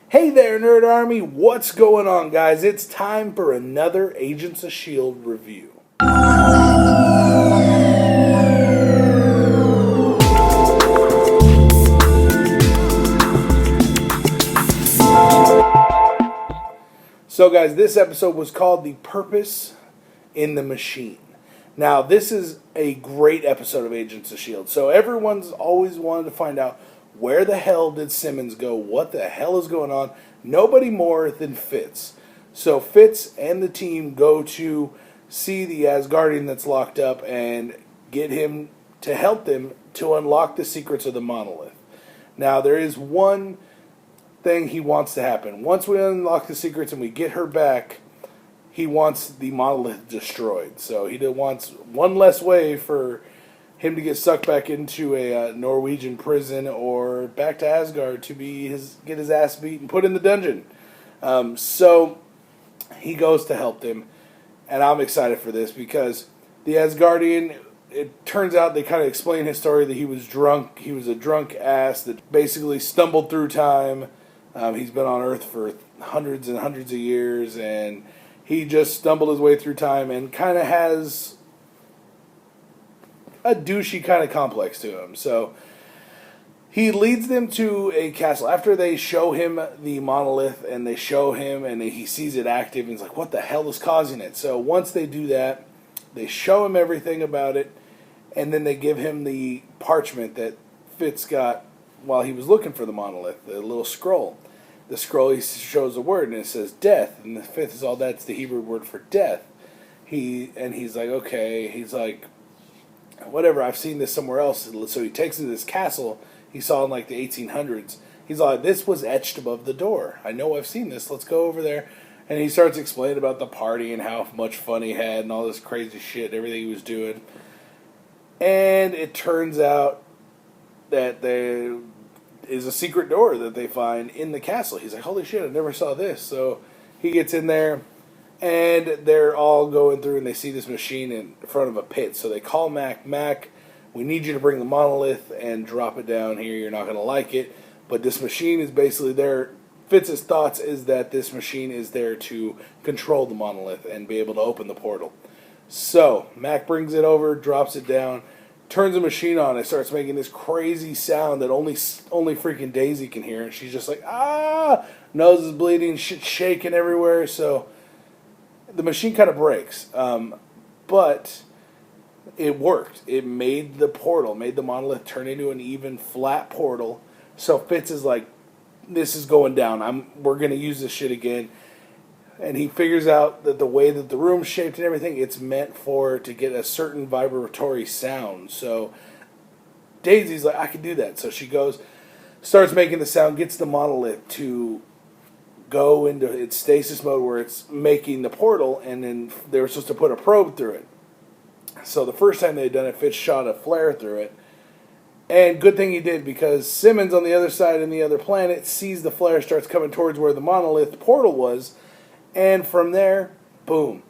Hey there, Nerd Army! What's going on, guys? It's time for another Agents of S.H.I.E.L.D. review. So, guys, this episode was called The Purpose in the Machine. Now, this is a great episode of Agents of S.H.I.E.L.D. So, everyone's always wanted to find out where the hell did Simmons go? What the hell is going on? Nobody more than Fitz. So, Fitz and the team go to see the Asgardian that's locked up and get him to help them to unlock the secrets of the monolith. Now, there is one thing he wants to happen. Once we unlock the secrets and we get her back, he wants the monolith destroyed. So he wants one less way for him to get sucked back into a Norwegian prison or back to Asgard to get his ass beat and put in the dungeon. So he goes to help them, and I'm excited for this because the Asgardian, it turns out they kind of explain his story that he was drunk. He was a drunk ass that basically stumbled through time. He's been on Earth for hundreds and hundreds of years, and he just stumbled his way through time and kind of has a douchey kind of complex to him. So he leads them to a castle. After they show him the monolith and they show him and he sees it active, and he's like, what the hell is causing it? So once they do that, they show him everything about it, and then they give him the parchment that Fitz got while he was looking for the monolith, the little scroll. The scroll, he shows a word, and it says death. And the fifth is all that's the Hebrew word for death. He's like, okay. He's like, whatever, I've seen this somewhere else. So he takes it to this castle he saw in like the 1800s. He's like, this was etched above the door. I know I've seen this. Let's go over there. And he starts explaining about the party and how much fun he had and all this crazy shit, everything he was doing. And it turns out that there is a secret door that they find in the castle. He's like, holy shit, I never saw this. So he gets in there, and they're all going through, and they see this machine in front of a pit. So they call Mac. Mac, we need you to bring the monolith and drop it down here. You're not going to like it. But this machine is basically there. Fitz's thoughts is that this machine is there to control the monolith and be able to open the portal. So Mac brings it over, drops it down, turns the machine on, and starts making this crazy sound that only freaking Daisy can hear. And she's just like, ah! Nose is bleeding, shit shaking everywhere. So the machine kind of breaks. But it worked. It made the portal, made the monolith turn into an even flat portal. So Fitz is like, this is going down. We're going to use this shit again. And he figures out that the way that the room's shaped and everything, it's meant to get a certain vibratory sound. So Daisy's like, I can do that. So she goes, starts making the sound, gets the monolith to go into its stasis mode where it's making the portal, and then they were supposed to put a probe through it. So the first time they'd done it, Fitz shot a flare through it. And good thing he did, because Simmons on the other side in the other planet sees the flare, starts coming towards where the monolith portal was. And from there, boom.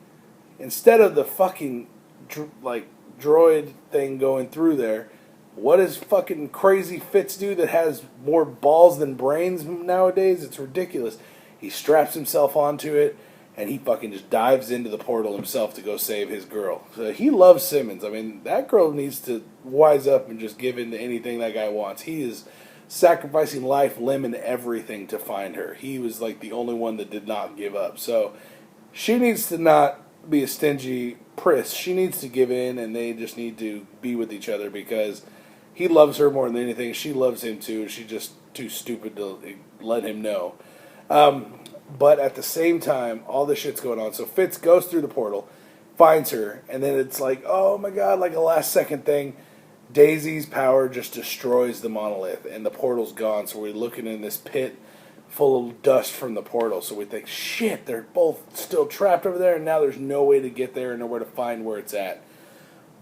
Instead of the fucking droid thing going through there, what does fucking crazy Fitz do that has more balls than brains nowadays? It's ridiculous. He straps himself onto it, and he fucking just dives into the portal himself to go save his girl. So he loves Simmons. I mean, that girl needs to wise up and just give in to anything that guy wants. He is sacrificing life, limb, and everything to find her. He was like the only one that did not give up. So she needs to not be a stingy priss. She needs to give in, and they just need to be with each other because he loves her more than anything. She loves him too. She's just too stupid to let him know. But at the same time, all this shit's going on. So Fitz goes through the portal, finds her, and then it's like, oh my god, like a last second thing. Daisy's power just destroys the monolith, and the portal's gone. So we're looking in this pit full of dust from the portal. So we think, shit, they're both still trapped over there, and now there's no way to get there and nowhere to find where it's at.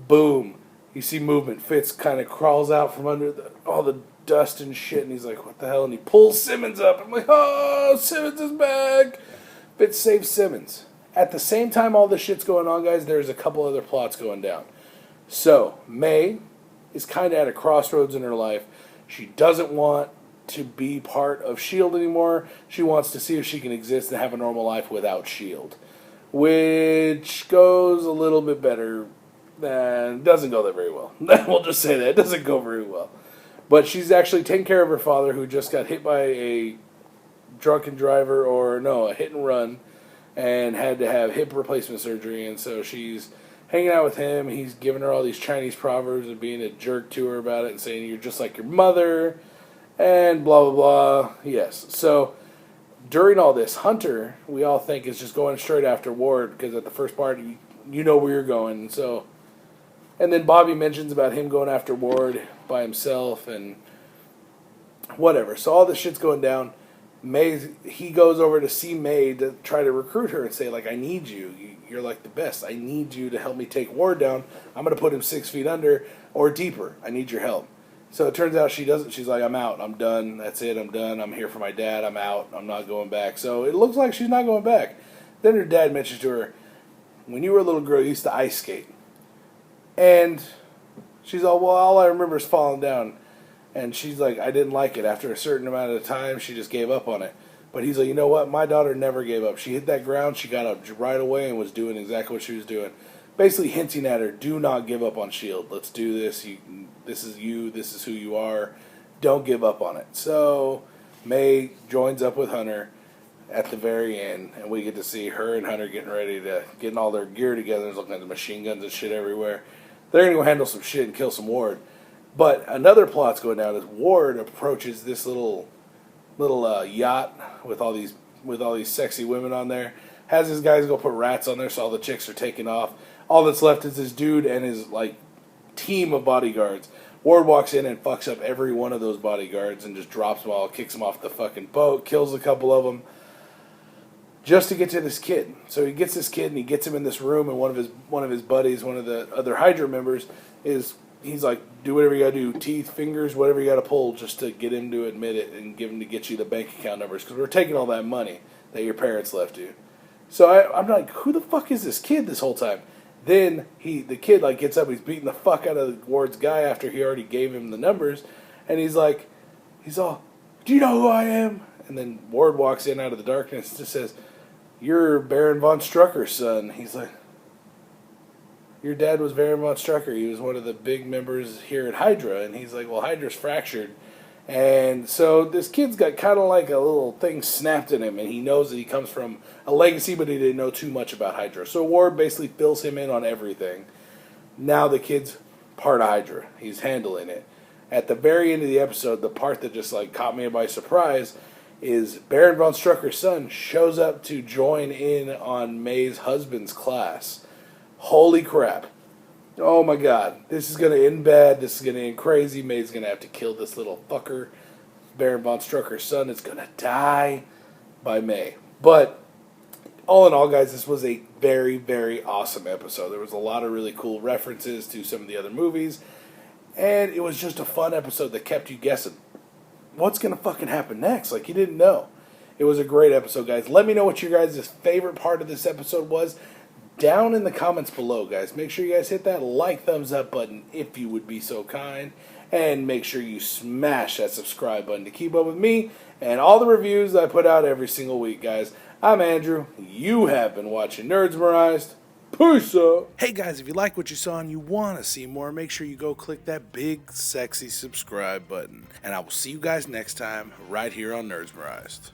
Boom. You see movement. Fitz kind of crawls out from under all the dust and shit, and he's like, what the hell? And he pulls Simmons up. I'm like, oh, Simmons is back. Fitz saves Simmons. At the same time all this shit's going on, guys, there's a couple other plots going down. So May is kind of at a crossroads in her life. She doesn't want to be part of S.H.I.E.L.D. anymore. She wants to see if she can exist and have a normal life without S.H.I.E.L.D., which goes a little bit better than, doesn't go that very well. We'll just say that. It doesn't go very well. But she's actually taking care of her father, who just got hit by a drunken driver, a hit and run, and had to have hip replacement surgery. And so she's hanging out with him. He's giving her all these Chinese proverbs and being a jerk to her about it and saying, "You're just like your mother," and blah, blah, blah. Yes. So during all this, Hunter, we all think, is just going straight after Ward, because at the first part, you know where you're going. And then Bobby mentions about him going after Ward by himself and whatever. So all this shit's going down. He goes over to see May to try to recruit her and say, like, "I need you. You're like the best. I need you to help me take Ward down. I'm going to put him 6 feet under or deeper. I need your help." So it turns out she doesn't. She's like, "I'm out. I'm done. That's it. I'm done. I'm here for my dad. I'm out. I'm not going back." So it looks like she's not going back. Then her dad mentions to her, "When you were a little girl, you used to ice skate." And she's all, "Well, all I remember is falling down." And she's like, "I didn't like it. After a certain amount of time, she just gave up on it." But he's like, "You know what? My daughter never gave up. She hit that ground. She got up right away and was doing exactly what she was doing." Basically hinting at her, do not give up on S.H.I.E.L.D. Let's do this. This is you. This is who you are. Don't give up on it. So May joins up with Hunter at the very end, and we get to see her and Hunter getting all their gear together. There's looking at the machine guns and shit everywhere. They're going to go handle some shit and kill some Ward. But another plot's going down as Ward approaches this little yacht with all these sexy women on there. Has his guys go put rats on there, so all the chicks are taken off. All that's left is this dude and his team of bodyguards. Ward walks in and fucks up every one of those bodyguards and just drops them all, kicks them off the fucking boat, kills a couple of them, just to get to this kid. So he gets this kid and he gets him in this room, and one of his buddies, one of the other Hydra members, he's like, "Do whatever you gotta do, teeth, fingers, whatever you gotta pull, just to get him to admit it and get you the bank account numbers, because we're taking all that money that your parents left you." So I'm like, who the fuck is this kid this whole time? Then the kid gets up, he's beating the fuck out of Ward's guy after he already gave him the numbers, and he's all, "Do you know who I am?" And then Ward walks in out of the darkness and just says, "You're Baron von Strucker's son." He's like, "Your dad was Baron von Strucker. He was one of the big members here at Hydra." And he's like, "Well, Hydra's fractured." And so this kid's got kind of like a little thing snapped in him, and he knows that he comes from a legacy, but he didn't know too much about Hydra. So Ward basically fills him in on everything. Now the kid's part of Hydra. He's handling it. At the very end of the episode, the part that just caught me by surprise is Baron von Strucker's son shows up to join in on May's husband's class. Holy crap. Oh my god. This is going to end bad. This is going to end crazy. May's going to have to kill this little fucker. Baron von Strucker's son is going to die by May. But all in all, guys, this was a very, very awesome episode. There was a lot of really cool references to some of the other movies. And it was just a fun episode that kept you guessing. What's going to fucking happen next? You didn't know. It was a great episode, guys. Let me know what your guys' favorite part of this episode was down in the comments below, guys. Make sure you guys hit that thumbs up button if you would be so kind. And make sure you smash that subscribe button to keep up with me and all the reviews that I put out every single week, guys. I'm Andrew. You have been watching Nerdsmerized. Peace out. Hey, guys, if you like what you saw and you want to see more, make sure you go click that big, sexy subscribe button. And I will see you guys next time right here on Nerdsmerized.